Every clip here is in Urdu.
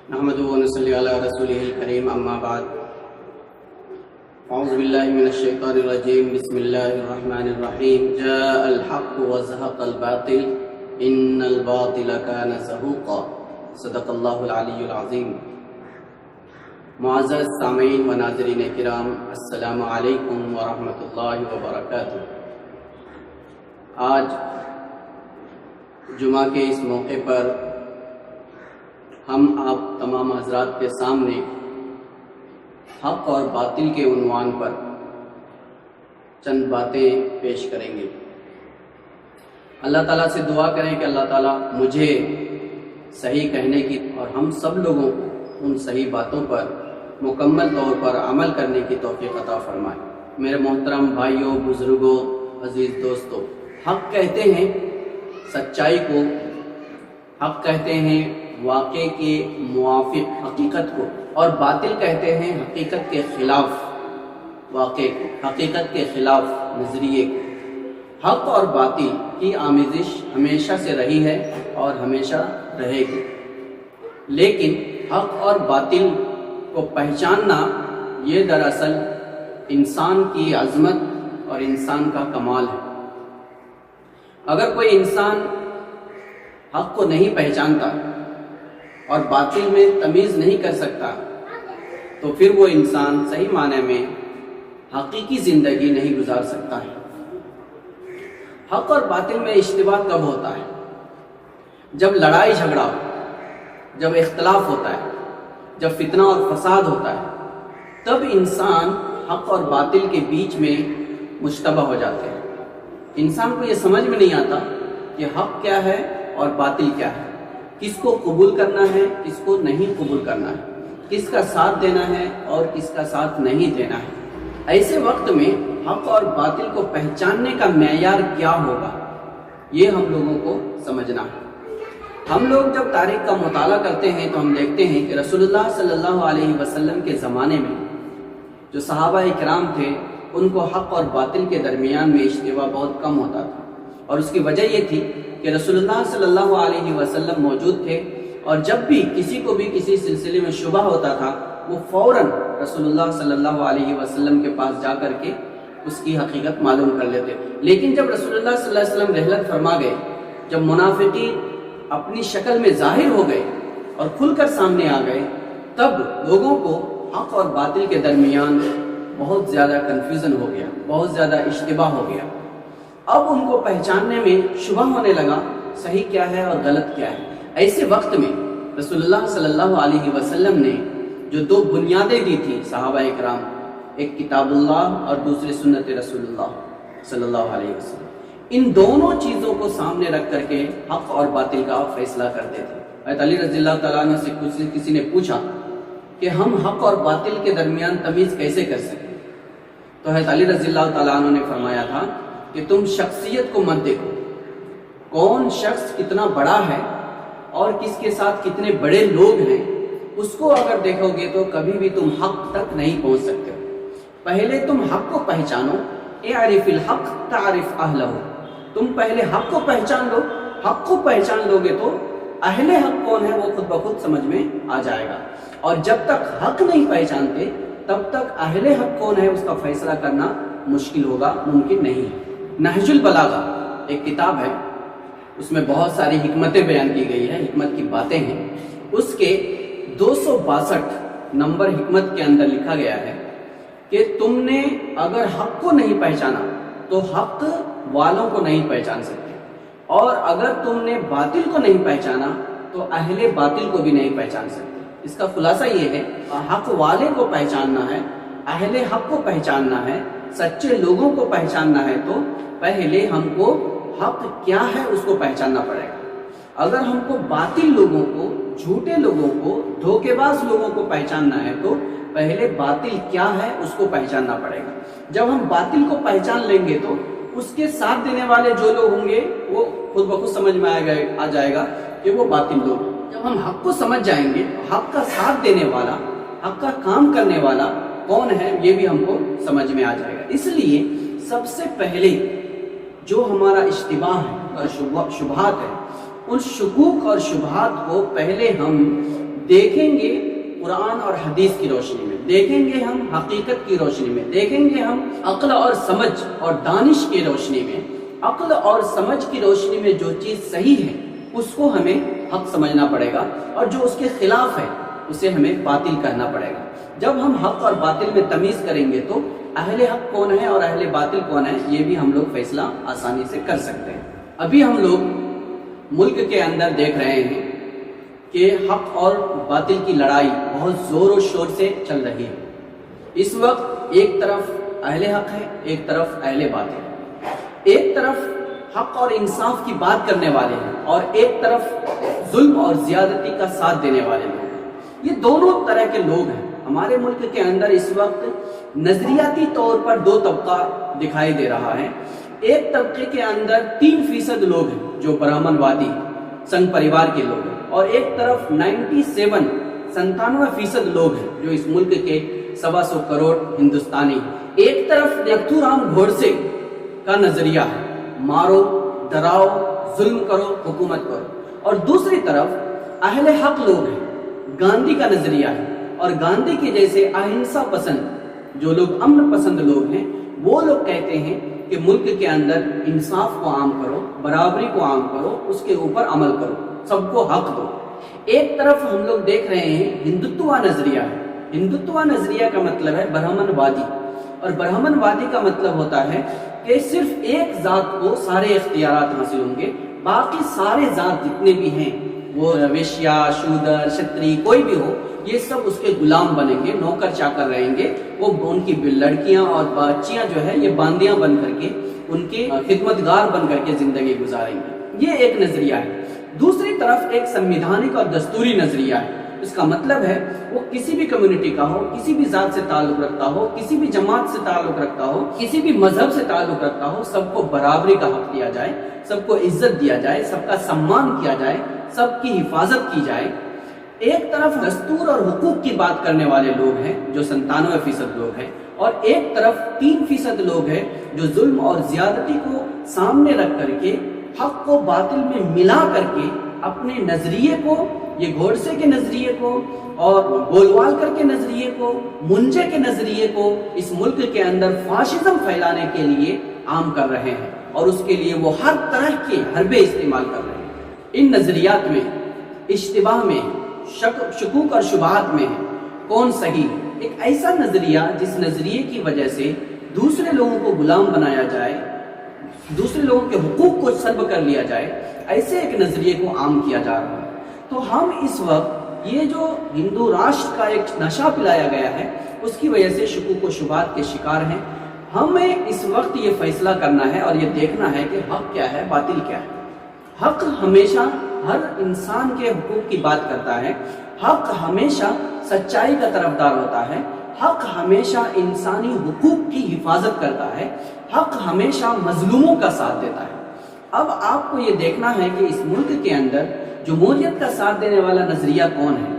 نحمدہ و نصلی علی رسولہ الکریم، اما بعد، اعوذ باللہ من الشیطان الرجیم، بسم اللہ الرحمن الرحیم۔ جاء الحق وزهق الباطل ان الباطل کان زہوقا، صدق اللہ العلی العظیم۔ معزز سامعین و ناظرین کرام، السلام علیکم ورحمۃ اللہ وبرکاتہ۔ آج جمعہ کے اس موقع پر ہم آپ تمام حضرات کے سامنے حق اور باطل کے عنوان پر چند باتیں پیش کریں گے۔ اللہ تعالیٰ سے دعا کریں کہ اللہ تعالیٰ مجھے صحیح کہنے کی اور ہم سب لوگوں کو ان صحیح باتوں پر مکمل طور پر عمل کرنے کی توفیق عطا فرمائے۔ میرے محترم بھائیوں، بزرگوں، عزیز دوستوں، حق کہتے ہیں سچائی کو، حق کہتے ہیں واقع کے موافق حقیقت کو، اور باطل کہتے ہیں حقیقت کے خلاف واقع کو، حقیقت کے خلاف نظریے کو۔ حق اور باطل کی آمیزش ہمیشہ سے رہی ہے اور ہمیشہ رہے گی، لیکن حق اور باطل کو پہچاننا یہ دراصل انسان کی عظمت اور انسان کا کمال ہے۔ اگر کوئی انسان حق کو نہیں پہچانتا اور باطل میں تمیز نہیں کر سکتا تو پھر وہ انسان صحیح معنی میں حقیقی زندگی نہیں گزار سکتا ہے۔ حق اور باطل میں اشتباہ کب ہوتا ہے؟ جب لڑائی جھگڑا ہو، جب اختلاف ہوتا ہے، جب فتنہ اور فساد ہوتا ہے، تب انسان حق اور باطل کے بیچ میں مشتبہ ہو جاتے ہیں۔ انسان کو یہ سمجھ میں نہیں آتا کہ حق کیا ہے اور باطل کیا ہے، کس کو قبول کرنا ہے، کس کو نہیں قبول کرنا ہے، کس کا ساتھ دینا ہے اور کس کا ساتھ نہیں دینا ہے۔ ایسے وقت میں حق اور باطل کو پہچاننے کا معیار کیا ہوگا، یہ ہم لوگوں کو سمجھنا ہے۔ ہم لوگ جب تاریخ کا مطالعہ کرتے ہیں تو ہم دیکھتے ہیں کہ رسول اللہ صلی اللہ علیہ وسلم کے زمانے میں جو صحابہ کرام تھے، ان کو حق اور باطل کے درمیان میں اشتباہ بہت کم ہوتا تھا، اور اس کی وجہ یہ تھی کہ رسول اللہ صلی اللہ علیہ وسلم موجود تھے، اور جب بھی کسی کو بھی کسی سلسلے میں شبہ ہوتا تھا وہ فوراً رسول اللہ صلی اللہ علیہ وسلم کے پاس جا کر کے اس کی حقیقت معلوم کر لیتے۔ لیکن جب رسول اللہ صلی اللہ علیہ وسلم رحلت فرما گئے، جب منافقین اپنی شکل میں ظاہر ہو گئے اور کھل کر سامنے آ گئے، تب لوگوں کو حق اور باطل کے درمیان بہت زیادہ کنفیوژن ہو گیا، بہت زیادہ اشتباہ ہو گیا۔ اب ان کو پہچاننے میں شبہ ہونے لگا صحیح کیا ہے اور غلط کیا ہے۔ ایسے وقت میں رسول اللہ صلی اللہ علیہ وسلم نے جو دو بنیادیں دی تھی صحابہ اکرام، ایک کتاب اللہ اور دوسری سنت رسول اللہ صلی اللہ علیہ وسلم، ان دونوں چیزوں کو سامنے رکھ کر کے حق اور باطل کا فیصلہ کرتے تھے۔ حضرت علی رضی اللہ تعالیٰ عنہ سے کسی نے پوچھا کہ ہم حق اور باطل کے درمیان تمیز کیسے کر سکیں، تو حضرت علی رضی اللہ تعالیٰ عنہ نے فرمایا تھا کہ تم شخصیت کو مت دیکھو، کون شخص کتنا بڑا ہے اور کس کے ساتھ کتنے بڑے لوگ ہیں، اس کو اگر دیکھو گے تو کبھی بھی تم حق تک نہیں پہنچ سکتے۔ پہلے تم حق کو پہچانو، اعرف الحق تعرف اہلہ، تم پہلے حق کو پہچان لو، حق کو پہچان لو گے تو اہل حق کون ہے وہ خود بخود سمجھ میں آ جائے گا، اور جب تک حق نہیں پہچانتے تب تک اہل حق کون ہے اس کا فیصلہ کرنا مشکل ہوگا، ممکن نہیں۔ نہج البلاغہ ایک کتاب ہے، اس میں بہت ساری حکمتیں بیان کی گئی ہیں، حکمت کی باتیں ہیں۔ اس کے 262 نمبر حکمت کے اندر لکھا گیا ہے کہ تم نے اگر حق کو نہیں پہچانا تو حق والوں کو نہیں پہچان سکتے، اور اگر تم نے باطل کو نہیں پہچانا تو اہل باطل کو بھی نہیں پہچان سکتے۔ اس کا خلاصہ یہ ہے، حق والے کو پہچاننا ہے، اہل حق کو پہچاننا ہے، سچے لوگوں کو پہچاننا ہے، تو پہلے ہم کو حق کیا ہے اس کو پہچاننا پڑے گا۔ اگر ہم کو باطل لوگوں کو، جھوٹے لوگوں کو، دھوکے باز لوگوں کو پہچاننا ہے تو پہلے باطل کیا ہے اس کو پہچاننا پڑے گا۔ جب ہم باطل کو پہچان لیں گے تو اس کے ساتھ دینے والے جو لوگ ہوں گے وہ خود بخود سمجھ میں آ جائے گا کہ وہ باطل لوگ۔ جب ہم حق کو سمجھ جائیں گے، حق کا ساتھ دینے والا، حق کا کام کرنے والا کون ہے یہ بھی ہم کو سمجھ میں آ جائے گا۔ اس لیے سب سے پہلے جو ہمارا اشتباہ ہے اور شبہات ہے، ان شکوک اور شبہات کو پہلے ہم دیکھیں گے قرآن اور حدیث کی روشنی میں، دیکھیں گے ہم حقیقت کی روشنی میں، دیکھیں گے ہم عقل اور سمجھ اور دانش کی روشنی میں۔ عقل اور سمجھ کی روشنی میں جو چیز صحیح ہے اس کو ہمیں حق سمجھنا پڑے گا، اور جو اس کے خلاف ہے اسے ہمیں باطل کہنا پڑے گا۔ جب ہم حق اور باطل میں تمیز کریں گے تو اہل حق کون ہے اور اہل باطل کون ہے یہ بھی ہم لوگ فیصلہ آسانی سے کر سکتے ہیں۔ ابھی ہم لوگ ملک کے اندر دیکھ رہے ہیں کہ حق اور باطل کی لڑائی بہت زور و شور سے چل رہی ہے۔ اس وقت ایک طرف اہل حق ہے، ایک طرف اہل باطل ہے، ایک طرف حق اور انصاف کی بات کرنے والے ہیں اور ایک طرف ظلم اور زیادتی کا ساتھ دینے والے لوگ ہیں۔ یہ دونوں طرح کے لوگ ہیں۔ ہمارے ملک کے اندر اس وقت نظریاتی طور پر دو طبقہ دکھائی دے رہا ہے۔ ایک طبقے کے اندر 3% لوگ ہیں جو برہمن وادی سنگھ پریوار کے لوگ ہیں، اور ایک طرف 97% لوگ ہیں جو اس ملک کے 125 کروڑ ہندوستانی۔ ایک طرف نتھورام گوڈسے کا نظریہ ہے، مارو، ڈراؤ، ظلم کرو، حکومت کرو، اور دوسری طرف اہل حق لوگ ہیں، گاندھی کا نظریہ ہے، اور گاندھی کے جیسے اہنسا پسند جو لوگ، امن پسند لوگ ہیں، وہ لوگ کہتے ہیں کہ ملک کے اندر انصاف کو عام کرو، برابری کو عام کرو، اس کے اوپر عمل کرو، سب کو حق دو۔ ایک طرف ہم لوگ دیکھ رہے ہیں ہندوتوا نظریہ ہے۔ ہندوتوا نظریہ کا مطلب ہے برہمن وادی، اور برہمن وادی کا مطلب ہوتا ہے کہ صرف ایک ذات کو سارے اختیارات حاصل ہوں گے، باقی سارے ذات جتنے بھی ہیں، وہ ویشیا، شودر، شتری، کوئی بھی ہو، یہ سب اس کے غلام بنیں گے، نوکر چاکر رہیں گے۔ وہ ان کی لڑکیاں اور بچیاں جو ہے یہ باندیاں بن کر کے، ان کے خدمتگار بن کر کے زندگی گزاریں گے۔ یہ ایک نظریہ ہے۔ دوسری طرف ایک سنویدھانک اور دستوری نظریہ ہے۔ اس کا مطلب ہے وہ کسی بھی کمیونٹی کا ہو، کسی بھی ذات سے تعلق رکھتا ہو، کسی بھی جماعت سے تعلق رکھتا ہو، کسی بھی مذہب سے تعلق رکھتا ہو، سب کو برابری کا حق دیا جائے، سب کو عزت دیا جائے، سب کا سمان کیا جائے، سب کی حفاظت کی جائے۔ ایک طرف دستور اور حقوق کی بات کرنے والے لوگ ہیں جو 97% لوگ ہیں، اور ایک طرف 3% لوگ ہیں جو ظلم اور زیادتی کو سامنے رکھ کر کے، حق کو باطل میں ملا کر کے، اپنے نظریے کو، یہ گوڈسے کے نظریے کو اور گولوالکر کے نظریے کو، منجے کے نظریے کو اس ملک کے اندر فاشزم پھیلانے کے لیے عام کر رہے ہیں، اور اس کے لیے وہ ہر طرح کے حربے استعمال کر رہے ہیں۔ ان نظریات میں اشتباہ میں، شکوک اور شبہات میں ہے کون صحیح ہے۔ ایک ایسا نظریہ جس نظریے کی وجہ سے دوسرے لوگوں کو غلام بنایا جائے، دوسرے لوگوں کے حقوق کو سلب کر لیا جائے، ایسے ایک نظریے کو عام کیا جا رہا ہے۔ تو ہم اس وقت یہ جو ہندو راشٹر کا ایک نشہ پلایا گیا ہے، اس کی وجہ سے شکوک و شبہات کے شکار ہیں۔ ہمیں اس وقت یہ فیصلہ کرنا ہے اور یہ دیکھنا ہے کہ حق کیا ہے، باطل کیا ہے۔ حق ہمیشہ ہر انسان کے حقوق کی بات کرتا ہے، حق ہمیشہ سچائی کا طرفدار ہوتا ہے، حق ہمیشہ انسانی حقوق کی حفاظت کرتا ہے، حق ہمیشہ مظلوموں کا ساتھ دیتا ہے۔ اب آپ کو یہ دیکھنا ہے کہ اس ملک کے اندر جمہوریت کا ساتھ دینے والا نظریہ کون ہے،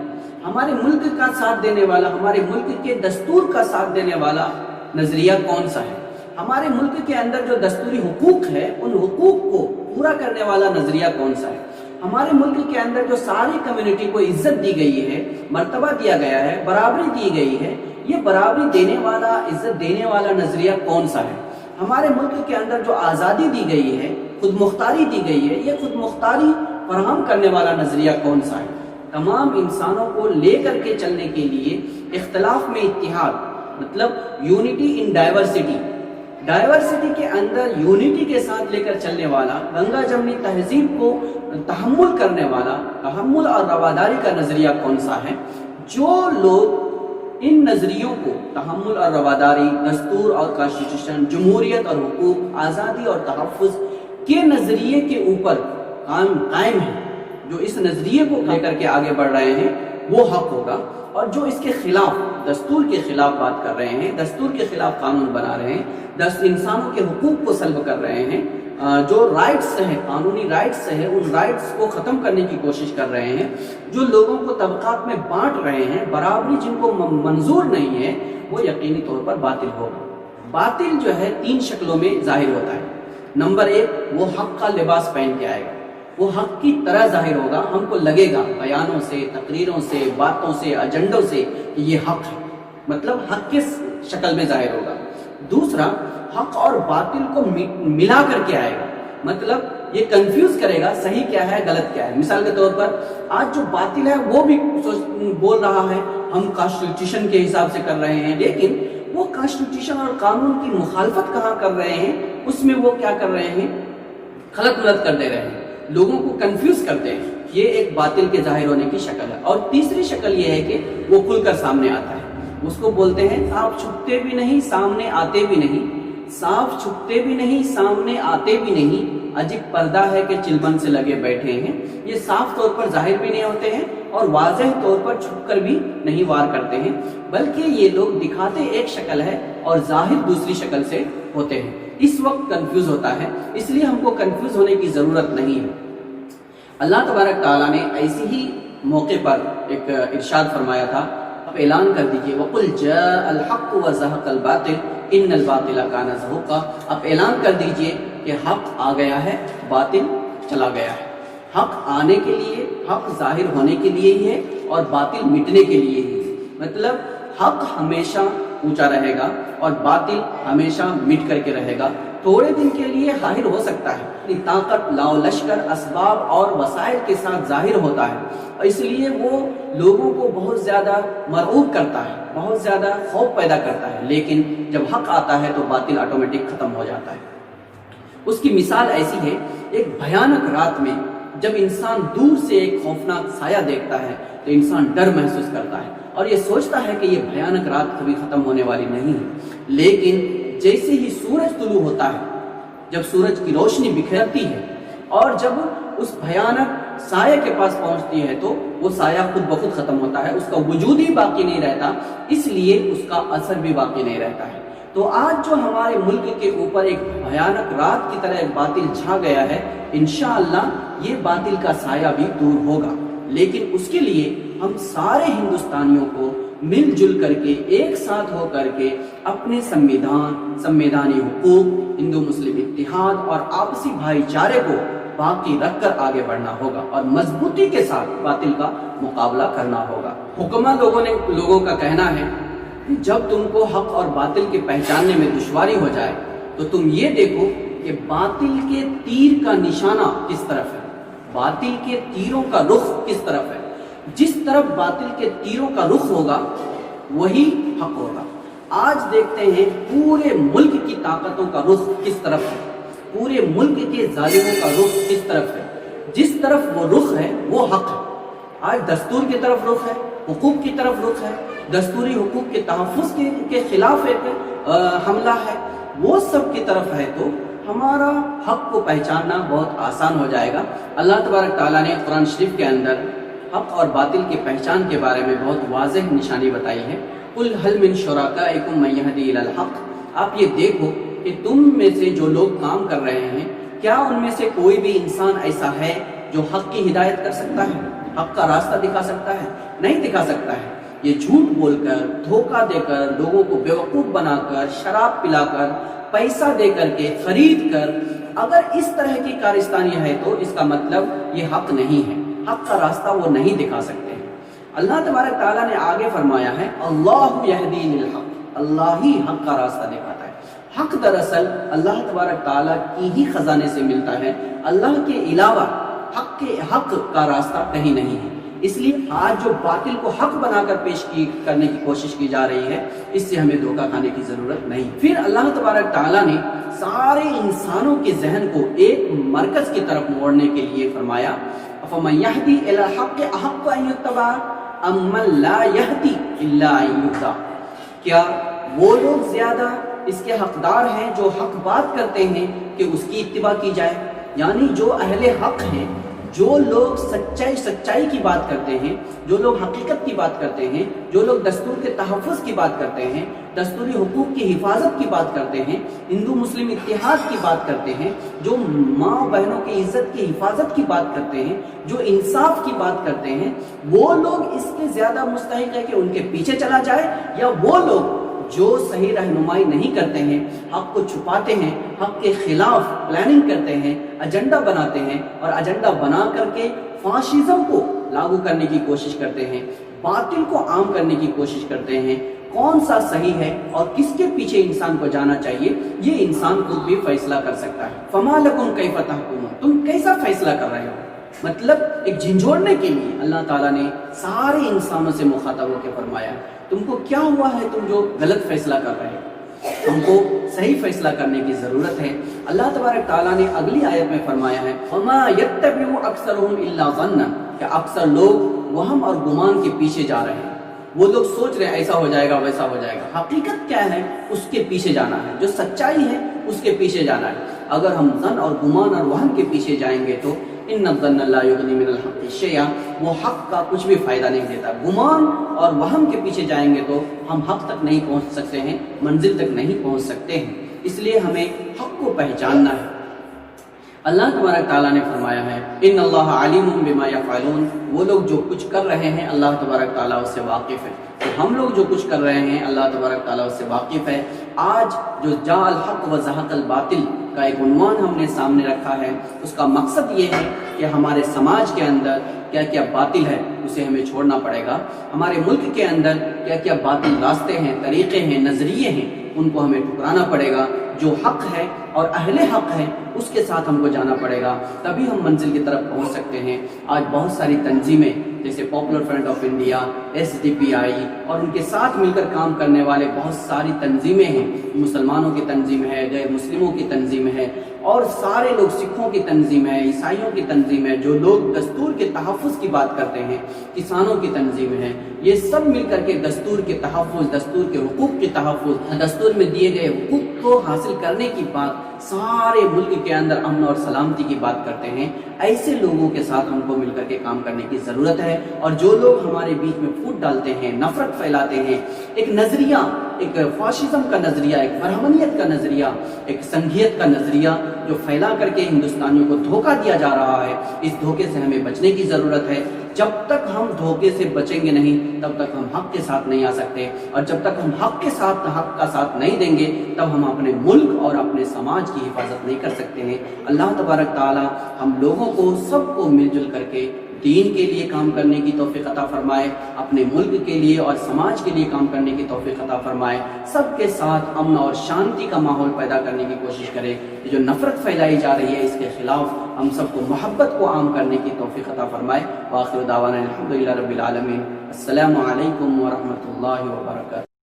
ہمارے ملک کا ساتھ دینے والا، ہمارے ملک کے دستور کا ساتھ دینے والا نظریہ کون سا ہے، ہمارے ملک کے اندر جو دستوری حقوق ہے ان حقوق کو پورا کرنے والا نظریہ کون سا ہے، ہمارے ملک کے اندر جو ساری کمیونٹی کو عزت دی گئی ہے، مرتبہ دیا گیا ہے، برابری دی گئی ہے، یہ برابری دینے والا، عزت دینے والا نظریہ کون سا ہے، ہمارے ملک کے اندر جو آزادی دی گئی ہے، خود مختاری دی گئی ہے، یہ خود مختاری فراہم کرنے والا نظریہ کون سا ہے۔ تمام انسانوں کو لے کر کے چلنے کے لیے اختلاف میں اتحاد، مطلب یونٹی ان ڈائیورسٹی، ڈائیورسٹی کے اندر یونٹی کے ساتھ لے کر چلنے والا، گنگا جمنی تہذیب کو تحمل کرنے والا، تحمل اور رواداری کا نظریہ کون سا ہے۔ جو لوگ ان نظریوں کو، تحمل اور رواداری، دستور اور کانسٹیٹیوشن، جمہوریت اور حقوق، آزادی اور تحفظ کے نظریے کے اوپر قائم ہے، جو اس نظریے کو لے کر کے آگے بڑھ رہے ہیں، وہ حق ہوگا۔ اور جو اس کے خلاف، دستور کے خلاف بات کر رہے ہیں، دستور کے خلاف قانون بنا رہے ہیں، انسانوں کے حقوق کو سلب کر رہے ہیں، جو رائٹس ہیں، قانونی رائٹس ہیں، ان رائٹس کو ختم کرنے کی کوشش کر رہے ہیں، جو لوگوں کو طبقات میں بانٹ رہے ہیں، برابری جن کو منظور نہیں ہے، وہ یقینی طور پر باطل ہوگا۔ باطل جو ہے 3 شکلوں میں ظاہر ہوتا ہے۔ نمبر 1، وہ حق کا لباس پہن کے آئے گا۔ وہ حق کی طرح ظاہر ہوگا. ہم کو لگے گا بیانوں سے، تقریروں سے، باتوں سے، ایجنڈوں سے کہ یہ حق ہے، مطلب حق کس شکل میں ظاہر ہوگا. دوسرا، حق اور باطل کو ملا کر کے آئے گا، مطلب یہ کنفیوز کرے گا صحیح کیا ہے غلط کیا ہے. مثال کے طور پر آج جو باطل ہے وہ بھی بول رہا ہے ہم کانسٹیٹیوشن کے حساب سے کر رہے ہیں، لیکن وہ کانسٹیٹیوشن اور قانون کی مخالفت کہاں کر رہے ہیں، اس میں وہ کیا کر رہے ہیں، خلط ملط کر دے رہے ہیں، لوگوں کو کنفیوز کرتے ہیں. یہ ایک باطل کے ظاہر ہونے کی شکل ہے. اور تیسری شکل یہ ہے کہ وہ کھل کر سامنے آتا ہے. اس کو بولتے ہیں آپ چھپتے بھی نہیں سامنے آتے بھی نہیں، صاف چھپتے بھی نہیں سامنے آتے بھی نہیں، عجیب پردہ ہے کہ چلبن سے لگے بیٹھے ہیں. یہ صاف طور پر ظاہر بھی نہیں ہوتے ہیں اور واضح طور پر چھپ کر بھی نہیں وار کرتے ہیں، بلکہ یہ لوگ دکھاتے ایک شکل ہے اور ظاہر دوسری شکل سے ہوتے ہیں. اس وقت کنفیوز ہوتا ہے، اس لیے ہم کو کنفیوز ہونے کی ضرورت نہیں ہے. اللہ تبارک تعالیٰ نے ایسی ہی موقع پر ایک ارشاد فرمایا تھا، اب اعلان کر دیجئے وَقُلْ جَاءَ الْحَقُّ وَزَهَقَ الْبَاطِلُ إِنَّ الْبَاطِلَ كَانَ زَهُوقًا. اب اعلان کر دیجئے کہ حق آ گیا ہے، باطل چلا گیا ہے. حق آنے کے لیے، حق ظاہر ہونے کے لیے ہی ہے اور باطل مٹنے کے لیے ہی ہے. مطلب حق ہمیشہ اونچا رہے گا اور باطل ہمیشہ مٹ کر کے رہے گا. تھوڑے دن کے لیے ظاہر ہو سکتا ہے، اپنی طاقت، لاؤ لشکر، اسباب اور وسائل کے ساتھ ظاہر ہوتا ہے، اور اس لیے وہ لوگوں کو بہت زیادہ مرعوب کرتا ہے، بہت زیادہ خوف پیدا کرتا ہے. لیکن جب حق آتا ہے تو باطل آٹومیٹک ختم ہو جاتا ہے. اس کی مثال ایسی ہے، ایک بھیانک رات میں جب انسان دور سے ایک خوفناک سایہ دیکھتا ہے تو انسان ڈر محسوس کرتا ہے اور یہ سوچتا ہے کہ یہ بھیانک رات کبھی ختم ہونے والی نہیں ہے. لیکن جیسے ہی سورج طلوع ہوتا ہے، جب سورج کی روشنی بکھرتی ہے اور جب اس بھیانک سایہ کے پاس پہنچتی ہے تو وہ سایہ خود بخود ختم ہوتا ہے، اس کا وجود ہی باقی نہیں رہتا، اس لیے اس کا اثر بھی باقی نہیں رہتا ہے. تو آج جو ہمارے ملک کے اوپر ایک بھیانک رات کی طرح ایک باطل چھا گیا ہے، انشاءاللہ یہ باطل کا سایہ بھی دور ہوگا. لیکن اس کے لیے ہم سارے ہندوستانیوں کو مل جل کر کے ایک ساتھ ہو کر کے اپنے سنویدھانی حقوق، ہندو مسلم اتحاد اور آپسی بھائی چارے کو باقی رکھ کر آگے بڑھنا ہوگا اور مضبوطی کے ساتھ باطل کا مقابلہ کرنا ہوگا. حکماں لوگوں کا کہنا ہے جب تم کو حق اور باطل کے پہچاننے میں دشواری ہو جائے تو تم یہ دیکھو کہ باطل کے تیر کا نشانہ کس طرف ہے، باطل کے تیروں کا رخ کس طرف ہے. جس طرف باطل کے تیروں کا رخ ہوگا وہی حق ہوگا. آج دیکھتے ہیں پورے ملک کی طاقتوں کا رخ کس طرف ہے، پورے ملک کے ظالموں کا رخ کس طرف ہے. جس طرف وہ رخ ہے وہ حق ہے. آج دستور کی طرف رخ ہے، حقوق کی طرف رخ ہے، دستوری حقوق کے تحفظ کے خلاف ایک حملہ ہے، وہ سب کی طرف ہے تو ہمارا حق کو پہچاننا بہت آسان ہو جائے گا. اللہ تبارک تعالیٰ نے قرآن شریف کے اندر حق اور باطل کی پہچان کے بارے میں بہت واضح نشانی بتائی ہے. قُلْ هَلْ مِنْ شُرَكَائِكُمْ مَن يَهْدِي إِلَى الْحَقِّ. آپ یہ دیکھو کہ تم میں سے جو لوگ کام کر رہے ہیں، کیا ان میں سے کوئی بھی انسان ایسا ہے جو حق کی ہدایت کر سکتا ہے، حق کا راستہ دکھا سکتا ہے؟ نہیں دکھا سکتا ہے. یہ جھوٹ بول کر، دھوکہ دے کر، لوگوں کو بیوقوف بنا کر، شراب پلا کر، پیسہ دے کر کے، خرید کر، اگر اس طرح کی کارستانی ہے تو اس کا مطلب یہ حق نہیں ہے، حق کا راستہ وہ نہیں دکھا سکتے ہیں. اللہ تبارک تعالیٰ نے آگے فرمایا ہے اللہ یہدی للحق، اللہ ہی حق کا راستہ دکھاتا ہے. حق دراصل اللہ تبارک تعالیٰ کی ہی خزانے سے ملتا ہے، اللہ کے علاوہ حق کا راستہ کہیں نہیں ہے. اس لیے آج جو باطل کو حق بنا کر پیش کرنے کی کوشش کی جا رہی ہے، اس سے ہمیں دھوکہ کھانے کی ضرورت نہیں. پھر اللہ تبارک تعالیٰ نے سارے انسانوں کے ذہن کو ایک مرکز کی طرف موڑنے کے لیے فرمایا فَمَن يَهْدِي إِلَى الْحَقِّ أَحَقُّ أَن يُتَّبَعَ أَمَّن لَا يَهْدِي إِلَّا أَن يُهْدَىٰ. کیا وہ لوگ زیادہ اس کے حقدار ہیں جو حق بات کرتے ہیں کہ اس کی اتباع کی جائے؟ یعنی جو اہل حق ہیں، جو لوگ سچائی کی بات کرتے ہیں، جو لوگ حقیقت کی بات کرتے ہیں، جو لوگ دستور کے تحفظ کی بات کرتے ہیں، دستوری حقوق کی حفاظت کی بات کرتے ہیں، ہندو مسلم اتحاد کی بات کرتے ہیں، جو ماں بہنوں کی عزت کی حفاظت کی بات کرتے ہیں، جو انصاف کی بات کرتے ہیں، وہ لوگ اس کے زیادہ مستحق ہے کہ ان کے پیچھے چلا جائے، یا وہ لوگ جو صحیح رہنمائی نہیں کرتے ہیں، حق کو چھپاتے ہیں، حق کے خلاف پلاننگ کرتے ہیں، ایجنڈا بناتے ہیں اور ایجنڈا بنا کر کے فاشزم کو لاگو کرنے کی کوشش کرتے ہیں، باطل کو عام کرنے کی کوشش کرتے ہیں، کون سا صحیح ہے اور کس کے پیچھے انسان کو جانا چاہیے یہ انسان خود بھی فیصلہ کر سکتا ہے۔ فما لکم کیف تحکمون، تم کیسا فیصلہ کر رہے ہو؟ مطلب ایک جھنجھوڑنے کے لیے اللہ تعالیٰ نے سارے انسانوں سے مخاطب ہو کے فرمایا تم کو کیا ہوا ہے، تم جو غلط فیصلہ کر رہے ہو، ہم کو صحیح فیصلہ کرنے کی ضرورت ہے۔ اللہ تبارک تعالیٰ نے اگلی آیت میں فرمایا ہے وَمَا يَتَّبِعُ أَكْثَرُهُمْ إِلَّا ظَنًّا، کہ اکثر لوگ وہم اور گمان کے پیچھے جا رہے ہیں، وہ لوگ سوچ رہے ہیں ایسا ہو جائے گا ویسا ہو جائے گا، حقیقت کیا ہے اس کے پیچھے جانا ہے، جو سچائی ہے اس کے پیچھے جانا ہے۔ اگر ہم ظن اور گمان اور وہم کے پیچھے جائیں گے تو ان الظن لا یغنی من الحق شیئا، وہ حق کا کچھ بھی فائدہ نہیں دیتا۔ گمان اور وہم کے پیچھے جائیں گے تو ہم حق تک نہیں پہنچ سکتے ہیں، منزل تک نہیں پہنچ سکتے ہیں۔ اس لیے ہمیں حق کو پہچاننا ہے۔ اللہ تبارک تعالیٰ نے فرمایا ہے ان اللہ علیم بما یفعلون، وہ لوگ جو کچھ کر رہے ہیں اللہ تبارک تعالیٰ اس سے واقف ہے، تو ہم لوگ جو کچھ کر رہے ہیں اللہ تبارک تعالیٰ اس سے واقف ہے۔ آج جو جاء الحق و زہق الباطل کا ایک عنوان ہم نے سامنے رکھا ہے، اس کا مقصد یہ ہے کہ ہمارے سماج کے اندر کیا کیا باطل ہے اسے ہمیں چھوڑنا پڑے گا، ہمارے ملک کے اندر کیا کیا باطل راستے ہیں، طریقے ہیں، نظریے ہیں، ان کو ہمیں ٹھکرانا پڑے گا۔ جو حق ہے اور اہل حق ہے اس کے ساتھ ہم کو جانا پڑے گا، تبھی ہم منزل کی طرف پہنچ سکتے ہیں۔ آج بہت ساری تنظیمیں جیسے popular front of India, SDPI اور ان کے ساتھ مل کر کام کرنے والے بہت ساری تنظیمیں ہیں، مسلمانوں کی تنظیم ہے، غیر مسلموں کی تنظیم ہے اور سارے لوگ، سکھوں کی تنظیم ہے، عیسائیوں کی تنظیم ہے، جو لوگ دستور کے تحفظ کی بات کرتے ہیں، کسانوں کی تنظیم ہے، یہ سب مل کر کے دستور کے تحفظ، دستور کے حقوق کے تحفظ، دستور میں دیے گئے حقوق کو حاصل کرنے کی بات، سارے ملک کے اندر امن اور سلامتی کی بات کرتے ہیں۔ ایسے لوگوں کے ساتھ ہم کو مل کر کے کام کرنے کی ضرورت ہے، اور جو لوگ ہمارے بیچ میں پھوٹ ڈالتے ہیں، نفرت پھیلاتے ہیں، ایک نظریہ، ایک فاشزم کا نظریہ، ایک برہمنیت کا نظریہ، ایک سنگھیت کا نظریہ جو پھیلا کر کے ہندوستانیوں کو دھوکہ دیا جا رہا ہے، اس دھوکے سے ہمیں بچنے کی ضرورت ہے۔ جب تک ہم دھوکے سے بچیں گے نہیں تب تک ہم حق کے ساتھ نہیں آ سکتے، اور جب تک ہم حق کا ساتھ نہیں دیں گے تب ہم اپنے ملک اور اپنے سماج کی حفاظت نہیں کر سکتے ہیں۔ اللہ تبارک تعالی ہم لوگوں کو سب کو مل جل کر کے دین کے لیے کام کرنے کی توفیق عطا فرمائے، اپنے ملک کے لیے اور سماج کے لیے کام کرنے کی توفیق عطا فرمائے، سب کے ساتھ امن اور شانتی کا ماحول پیدا کرنے کی کوشش کرے۔ یہ جو نفرت پھیلائی جا رہی ہے اس کے خلاف ہم سب کو محبت کو عام کرنے کی توفیق عطا فرمائے۔ وآخر دعوانا الحمدللہ رب العالمین۔ السلام علیکم ورحمۃ اللہ وبرکاتہ۔